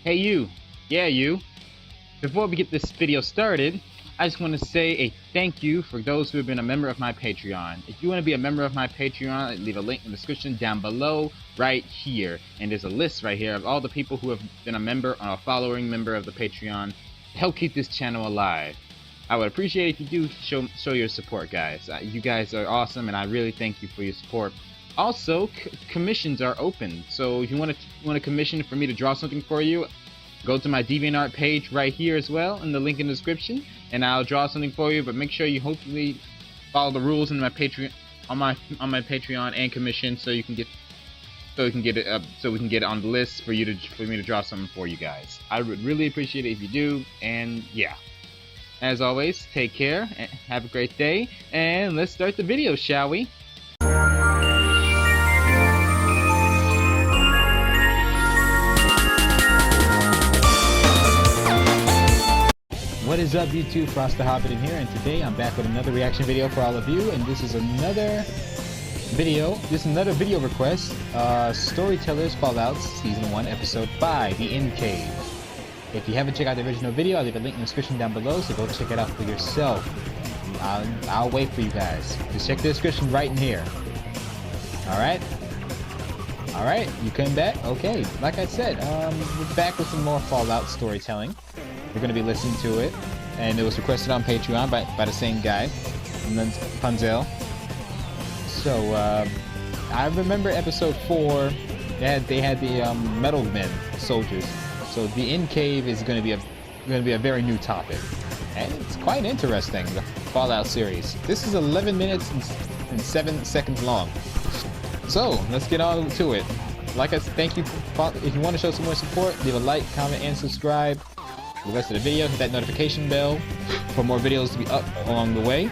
Hey you, yeah you. Before we get this video started, I just want to say a thank you for those who have been a member of my Patreon. If you want to be a member of my Patreon, leave a link in the description down below right here. And there's a list right here of all the people who have been a member or a following member of the Patreon to help keep this channel alive. I would appreciate it if you do show your support, guys. You guys are awesome, and I really thank you for your support. Also, commissions are open, so if you want to commission for me to draw something for you, go to my DeviantArt page right here as well, in the link in the description, and I'll draw something for you. But make sure you hopefully follow the rules in my Patreon on my Patreon and commission, so we can get it on the list for me to draw something for you guys. I would really appreciate it if you do, and yeah. As always, take care, and have a great day, and let's start the video, shall we? What is up, YouTube? Frost the Hobidon here, and today I'm back with another reaction video for all of you, and this is another video request, StoryTeller's Fallout Season 1, Episode 5, The Enclave. If you haven't checked out the original video, I'll leave a link in the description down below, so go check it out for yourself. I'll wait for you guys. Just check the description right in here. Alright, you came back? Okay, like I said, we're back with some more Fallout storytelling. We're going to be listening to it, and it was requested on Patreon by the same guy, Punzel. So, I remember episode 4, they had the metal men soldiers. So the Enclave is going to be a very new topic, and it's quite interesting. The Fallout series. This is 11 minutes and 7 seconds long. So let's get on to it. Like I said, thank you. If you want to show some more support, leave a like, comment, and subscribe. For the rest of the video, hit that notification bell for more videos to be up along the way.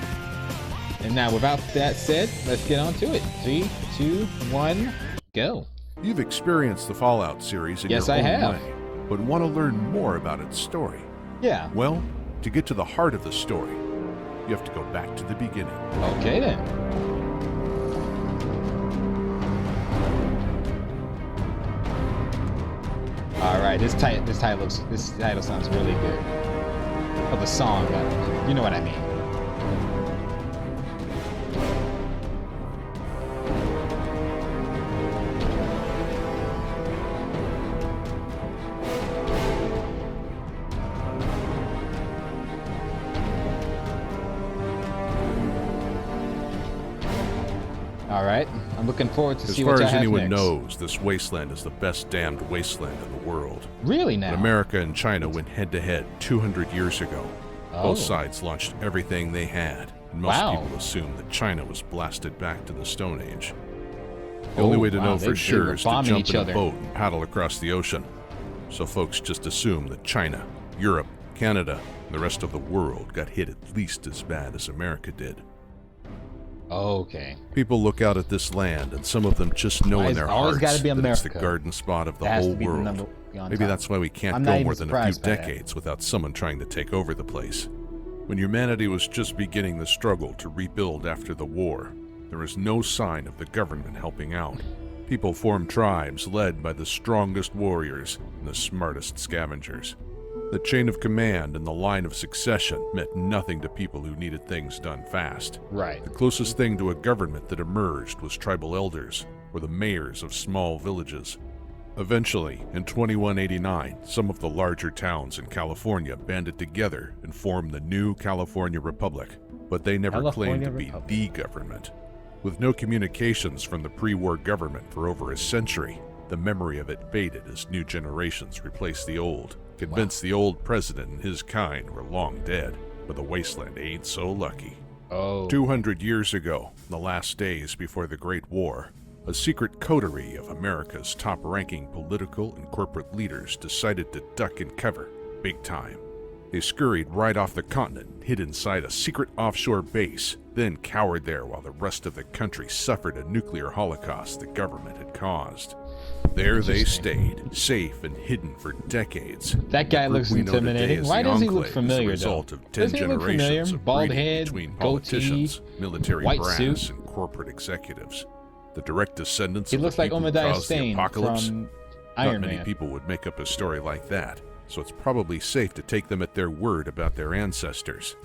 And now, without that said, let's get on to it. 3, 2, 1, go. You've experienced the Fallout series in your own way, but want to learn more about its story. Yeah. Well, to get to the heart of the story, you have to go back to the beginning. Okay then. All right, this title sounds really good. Oh, the song, you know what I mean. All right, I'm looking forward to see what you have next. As far as anyone knows, this wasteland is the best damned wasteland in the world. Really now? When America and China went head-to-head 200 years ago. Both sides launched everything they had, and most people assume that China was blasted back to the Stone Age. The only way to know for sure is to jump in a boat and paddle across the ocean. So folks just assume that China, Europe, Canada, and the rest of the world got hit at least as bad as America did. Okay. People look out at this land, and some of them just know in their hearts that it's the garden spot of the whole world. Maybe that's why we can't go more than a few decades without someone trying to take over the place. When humanity was just beginning the struggle to rebuild after the war, there was no sign of the government helping out. People formed tribes led by the strongest warriors and the smartest scavengers. The chain of command and the line of succession meant nothing to people who needed things done fast. Right. The closest thing to a government that emerged was tribal elders, or the mayors of small villages. Eventually, in 2189, some of the larger towns in California banded together and formed the new California Republic, but they never claimed to be the government. With no communications from the pre-war government for over a century, the memory of it faded as new generations replaced the old. Convinced the old president and his kind were long dead, but the wasteland ain't so lucky. 200 years ago, the last days before the Great War, a secret coterie of America's top-ranking political and corporate leaders decided to duck and cover, big time. They scurried right off the continent, hid inside a secret offshore base, then cowered there while the rest of the country suffered a nuclear holocaust the government had caused. There they stayed, safe and hidden for decades. That guy looks intimidating. Why does he look familiar, though? Doesn't he look familiar? Bald head, between goatee, politicians, military white brass, suit. and corporate executives. The direct descendants He of looks the like people who Omadiah caused the Stane apocalypse. from Iron Not many Man. people would make up a story like that, so it's probably safe to take them at their word about their ancestors.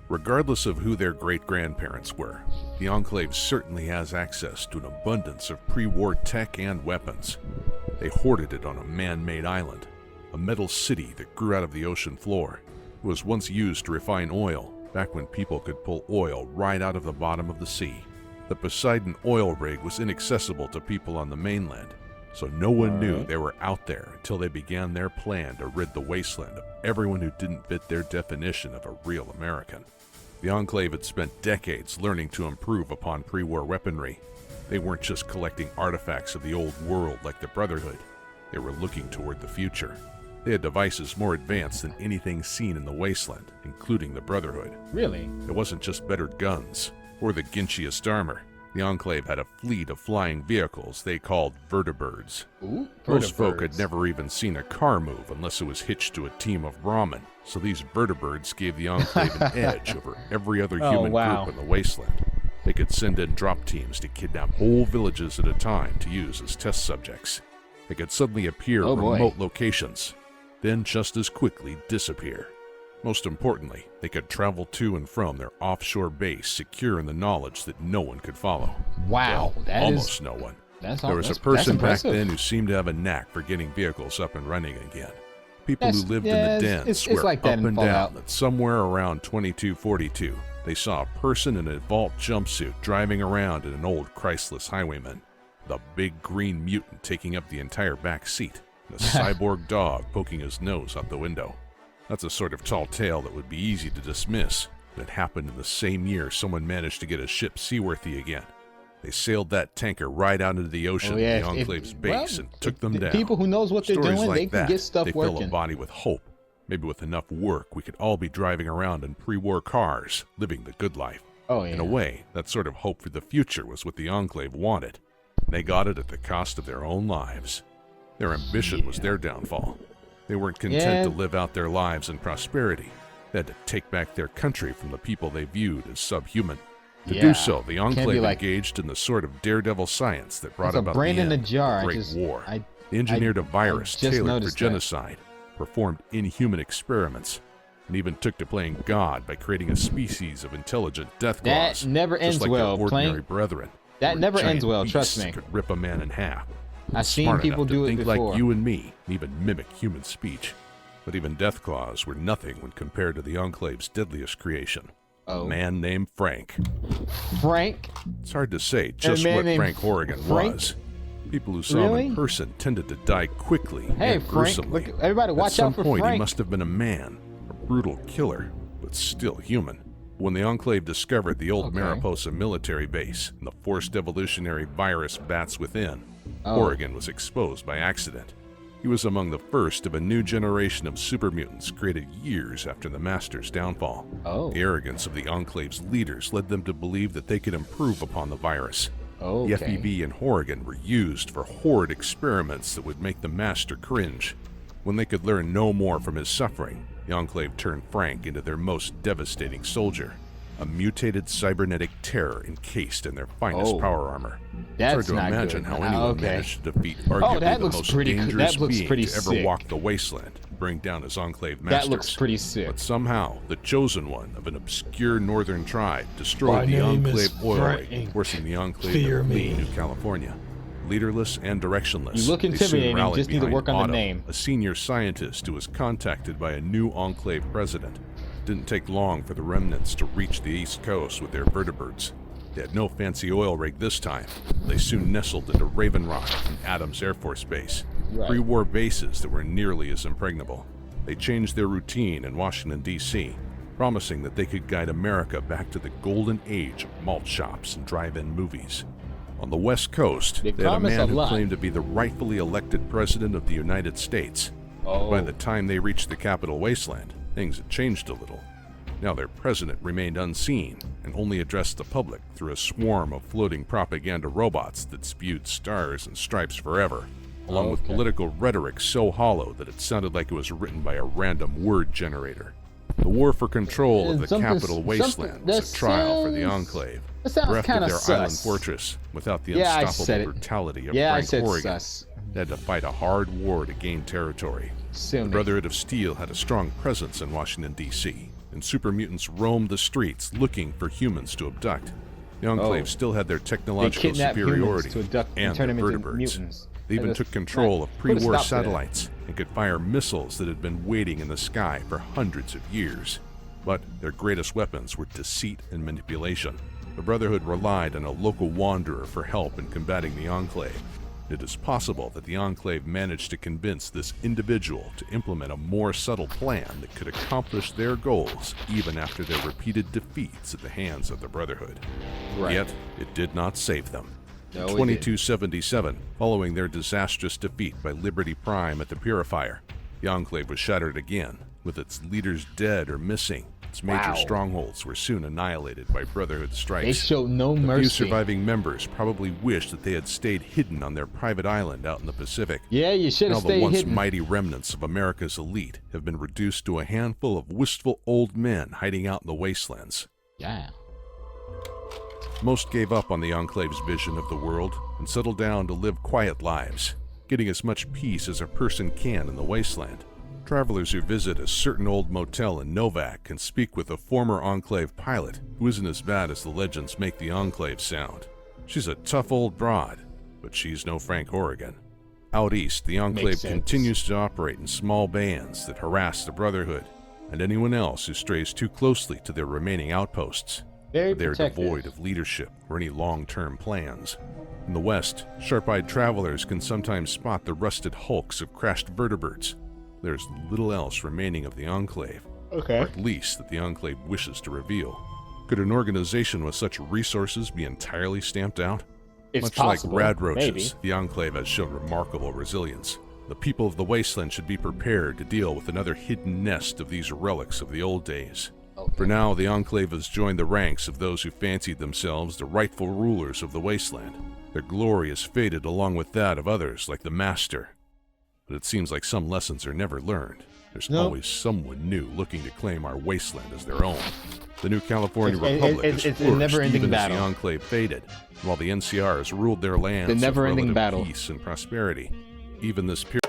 Regardless of who their great-grandparents were, the Enclave certainly has access to an abundance of pre-war tech and weapons. They hoarded it on a man-made island, a metal city that grew out of the ocean floor. It was once used to refine oil, back when people could pull oil right out of the bottom of the sea. The Poseidon oil rig was inaccessible to people on the mainland, so no one knew they were out there until they began their plan to rid the wasteland of everyone who didn't fit their definition of a real American. The Enclave had spent decades learning to improve upon pre-war weaponry. They weren't just collecting artifacts of the old world like the Brotherhood. They were looking toward the future. They had devices more advanced than anything seen in the wasteland, including the Brotherhood. Really? It wasn't just better guns or the ginchiest armor. The Enclave had a fleet of flying vehicles they called vertibirds. Ooh, Most folk vertibirds. had never even seen a car move unless it was hitched to a team of Brahmin, so these vertibirds gave the Enclave an edge over every other human wow. group in the wasteland. They could send in drop teams to kidnap whole villages at a time to use as test subjects. They could suddenly appear at remote locations, then just as quickly disappear. Most importantly, they could travel to and from their offshore base secure in the knowledge that no one could follow. Wow, Well, that almost is... no one. That's There was that's- a person that's back impressive. then who seemed to have a knack for getting vehicles up and running again. People That's- who lived yeah, in the it's- dens it's swear like that up in and Fallout. down that somewhere around 2242, they saw a person in a vault jumpsuit driving around in an old Christless highwayman, the big green mutant taking up the entire back seat, and a cyborg dog poking his nose out the window. That's a sort of tall tale that would be easy to dismiss, but it happened in the same year someone managed to get a ship seaworthy again. They sailed that tanker right out into the ocean Oh, yeah, in the Enclave's base and took them the down. people who knows what they're Stories doing, like they can that, get stuff they fill a working. body with hope. Maybe with enough work, we could all be driving around in pre-war cars, living the good life. Oh, yeah. In a way, that sort of hope for the future was what the Enclave wanted. And they got it at the cost of their own lives. Their ambition was their downfall. They weren't content to live out their lives in prosperity. They had to take back their country from the people they viewed as subhuman. To do so, the Enclave engaged in the sort of daredevil science that brought about the end of the Great War. They engineered a virus tailored for genocide, performed inhuman experiments, and even took to playing God by creating a species of intelligent death claws. That never ends just like well. their ordinary brethren. That were never giant ends well, trust beasts me. that could rip a man in half. I've seen Smart people enough to do it think before. like you and me, and even mimic human speech. But even death claws were nothing when compared to the Enclave's deadliest creation. A man named Frank. Frank? It's hard to say just what Frank Horrigan was. People who saw him in person tended to die quickly and gruesomely. Look, everybody watch out for At some point, Frank. he must have been a man, a brutal killer, but still human. When the Enclave discovered the old Mariposa military base and the forced evolutionary virus bats within, Horrigan was exposed by accident. He was among the first of a new generation of super mutants created years after the Master's downfall. The arrogance of the Enclave's leaders led them to believe that they could improve upon the virus. The FEV and Horrigan were used for horrid experiments that would make the Master cringe. When they could learn no more from his suffering, the Enclave turned Frank into their most devastating soldier, a mutated cybernetic terror encased in their finest power armor. That's it's hard to not imagine good. how anyone managed to defeat arguably the most dangerous being to ever walk the wasteland and bring down his Enclave masters. That looks pretty sick. But somehow, the chosen one of an obscure northern tribe destroyed the Enclave oil rig, forcing the Enclave to flee New California. Leaderless and directionless, You look they soon intimidating, rallied just need to behind work on the Otto, name. a senior scientist who was contacted by a new Enclave president. It didn't take long for the remnants to reach the East Coast with their vertibirds. They had no fancy oil rig this time. They soon nestled into Raven Rock and Adams Air Force Base, pre-war bases that were nearly as impregnable. They changed their routine in Washington, D.C., promising that they could guide America back to the golden age of malt shops and drive-in movies. On the West Coast, they had a man who claimed to be the rightfully elected president of the United States. By the time they reached the capital wasteland, things had changed a little. Now their president remained unseen and only addressed the public through a swarm of floating propaganda robots that spewed stars and stripes forever, along with political rhetoric so hollow that it sounded like it was written by a random word generator. The war for control of the Something- capital wasteland was a trial for the Enclave. That sounds Bereft of kind their of island sus. fortress, without the Yeah, I said unstoppable it. brutality of Yeah, I Frank said Corrigan, sus. they had to fight a hard war to gain territory. Sue The me. Brotherhood of Steel had a strong presence in Washington, D.C., and super mutants roamed the streets looking for humans to abduct. The Enclave still had their They technological kidnap superiority humans to abduct and and turn their them into vertebrates. mutants. They even That took is- control of put a pre-war stop to that. satellites and could fire missiles that had been waiting in the sky for hundreds of years. But their greatest weapons were deceit and manipulation. The Brotherhood relied on a local wanderer for help in combating the Enclave. It is possible that the Enclave managed to convince this individual to implement a more subtle plan that could accomplish their goals even after their repeated defeats at the hands of the Brotherhood. Right. Yet, it did not save them. No, In it 2277, following their disastrous defeat by Liberty Prime at the Purifier, the Enclave was shattered again, with its leaders dead or missing. Its major Wow. strongholds were soon annihilated by Brotherhood strikes. They showed no The few mercy. surviving members probably wished that they had stayed hidden on their private island out in the Pacific. Yeah, you should Now have the stayed once hidden. mighty remnants of America's elite have been reduced to a handful of wistful old men hiding out in the wastelands. Yeah. Most gave up on the Enclave's vision of the world and settled down to live quiet lives, getting as much peace as a person can in the wasteland. Travelers who visit a certain old motel in Novak can speak with a former Enclave pilot who isn't as bad as the legends make the Enclave sound. She's a tough old broad, but she's no Frank Corrigan. Out east, the Enclave Makes sense. continues to operate in small bands that harass the Brotherhood and anyone else who strays too closely to their remaining outposts. Very They're protective. devoid of leadership or any long-term plans. In the west, sharp-eyed travelers can sometimes spot the rusted hulks of crashed vertebrates. There's little else remaining of the Enclave, Okay. or at least that the Enclave wishes to reveal. Could an organization with such resources be entirely stamped out? It's Much possible. like radroaches, Maybe. the Enclave has shown remarkable resilience. The people of the wasteland should be prepared to deal with another hidden nest of these relics of the old days. Okay. For now, the Enclave has joined the ranks of those who fancied themselves the rightful rulers of the wasteland. Their glory has faded along with that of others like the Master. But it seems like some lessons are never learned. There's No. always someone new looking to claim our wasteland as their own. The new California It's- Republic it's has a flourished never-ending even as battle. the Enclave faded, while the NCR has ruled their lands The with never-ending relative battle. peace and prosperity. Even this period.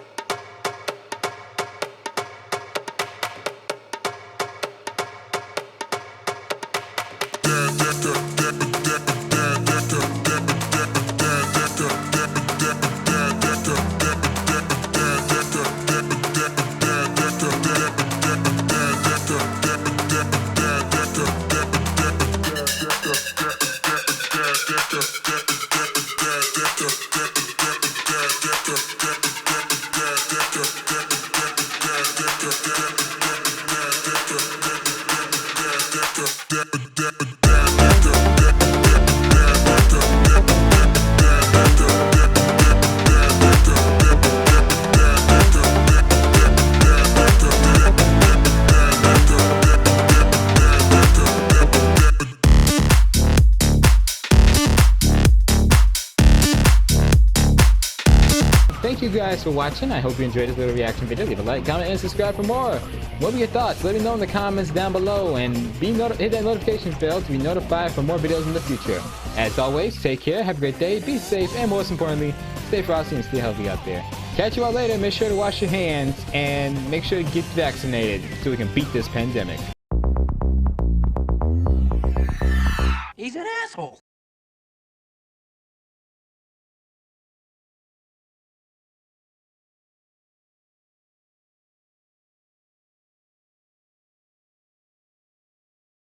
Thank you guys for watching. I hope you enjoyed this little reaction video. Leave a like, comment, and subscribe for more. What were your thoughts? Let me know in the comments down below, and hit that notification bell to be notified for more videos in the future. As always, take care, have a great day, be safe, and most importantly, stay frosty and stay healthy out there. Catch you all later. Make sure to wash your hands and make sure to get vaccinated so we can beat this pandemic. He's an asshole.